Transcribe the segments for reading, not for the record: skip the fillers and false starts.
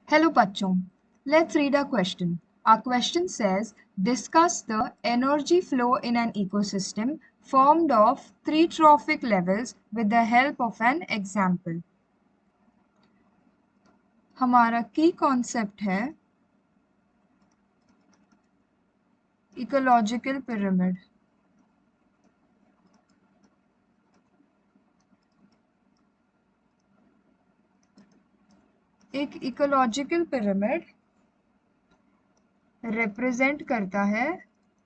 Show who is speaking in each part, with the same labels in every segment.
Speaker 1: Hello bachchon, let's read our question. Our question says, discuss the energy flow in an ecosystem formed of three trophic levels with the help of an example. हमारा की concept है ecological pyramid. एक ecological pyramid represent करता है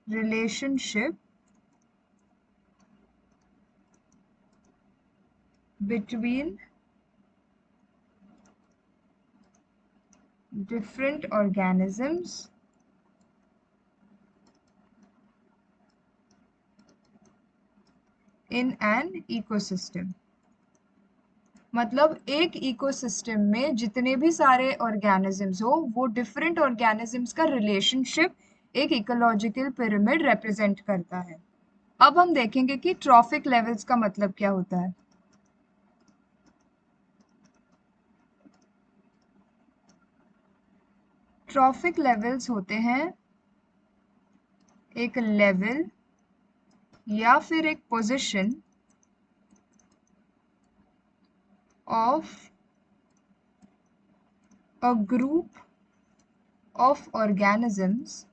Speaker 1: relationship between different organisms in an ecosystem. मतलब एक ecosystem में जितने भी सारे ऑर्गेनिजम्स हो वो डिफरेंट ऑर्गेनिजम्स का रिलेशनशिप एक इकोलॉजिकल पिरामिड रिप्रेजेंट करता है. अब हम देखेंगे कि ट्रॉफिक लेवल्स का मतलब क्या होता है. ट्रॉफिक लेवल्स होते हैं एक लेवल या फिर एक position of a group of organisms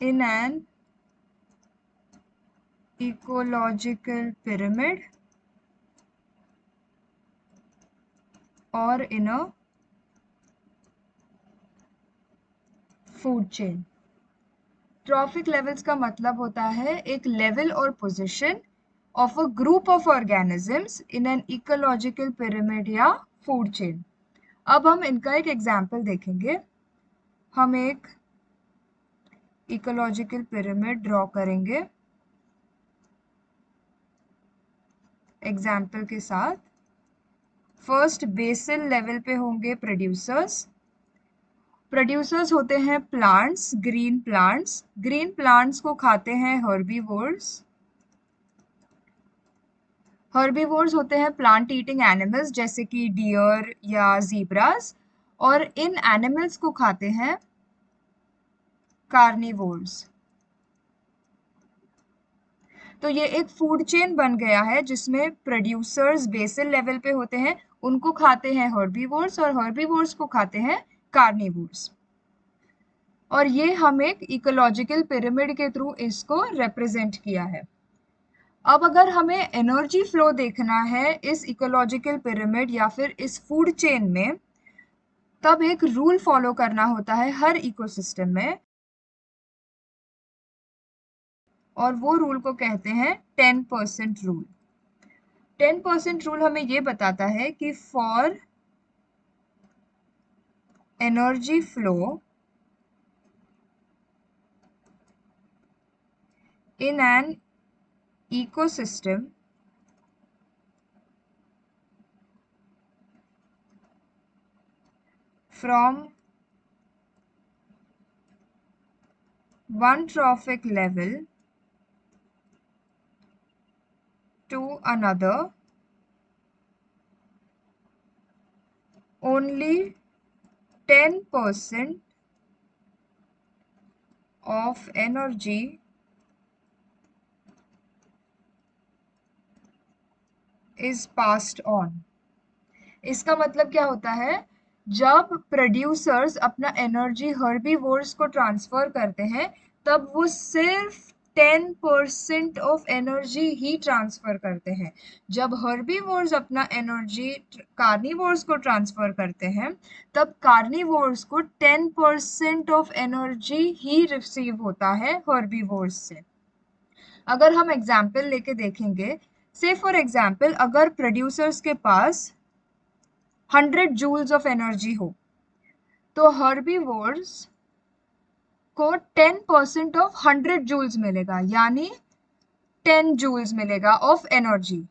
Speaker 1: in an ecological pyramid or in a food chain. Trophic levels का मतलब होता है एक लेवल और position of a group of organisms in an ecological pyramid या फूड चेन. अब हम इनका एक एग्जाम्पल देखेंगे. हम एक इकोलॉजिकल पिरामिड ड्रॉ करेंगे एग्जाम्पल के साथ. फर्स्ट बेसल लेवल पे होंगे प्रोड्यूसर्स. प्रोड्यूसर्स होते हैं plants, green plants. Green plants को खाते हैं हर्बीवोर्स. हर्बीवोर्स होते हैं प्लांट ईटिंग एनिमल्स जैसे कि डियर या ज़ीब्रास. और इन एनिमल्स को खाते हैं कार्निवोर्स. तो ये एक फूड चेन बन गया है जिसमें प्रोड्यूसर्स बेसल लेवल पे होते हैं, उनको खाते हैं हर्बीवोर्स और हर्बीवोर्स को खाते हैं कार्निवोर्स. और ये हम एक इकोलॉजिकल पिरामिड के थ्रू इसको रिप्रेजेंट किया है. अब अगर हमें एनर्जी फ्लो देखना है इस इकोलॉजिकल पिरामिड या फिर इस फूड चेन में, तब एक रूल फॉलो करना होता है हर इकोसिस्टम में, और वो रूल को कहते हैं 10% रूल. 10% रूल हमें ये बताता है कि for energy flow in an ecosystem from one trophic level to another, only 10% of energy is passed on. इसका मतलब क्या होता है, जब प्रोड्यूसर्स अपना एनर्जी हर्बीवोर्स को ट्रांसफर करते हैं तब वो सिर्फ 10% ऑफ एनर्जी ही ट्रांसफर करते हैं. जब हर्बीवोर्स अपना एनर्जी कार्निवोर्स को ट्रांसफर करते हैं तब कार्निवोर्स को 10% ऑफ एनर्जी ही रिसीव होता है हर्बीवोर्स से. अगर हम एग्जाम्पल लेके देखेंगे, से फॉर एग्जाम्पल अगर प्रोड्यूसर्स के पास 100 जूल्स ऑफ एनर्जी हो तो हर्बीवोर्स को 10% ऑफ 100 जूल्स मिलेगा, यानी 10 जूल्स मिलेगा ऑफ एनर्जी.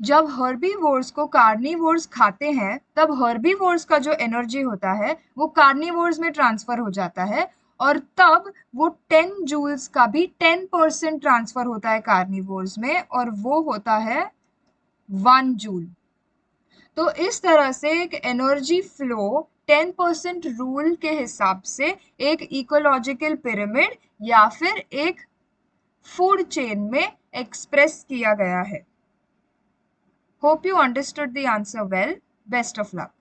Speaker 1: जब हर्बीवोर्स को कार्निवोर्स खाते हैं तब हर्बीवोर्स का जो एनर्जी होता है वो कार्निवोर्स में ट्रांसफर हो जाता है, और तब वो 10 जूल्स का भी 10% ट्रांसफर होता है कार्निवोर्स में, और वो होता है 1 जूल। तो इस तरह से एक एनर्जी फ्लो 10% रूल के हिसाब से एक इकोलॉजिकल पिरामिड या फिर एक फूड चेन में एक्सप्रेस किया गया है। Hope you understood the answer well. Best of luck.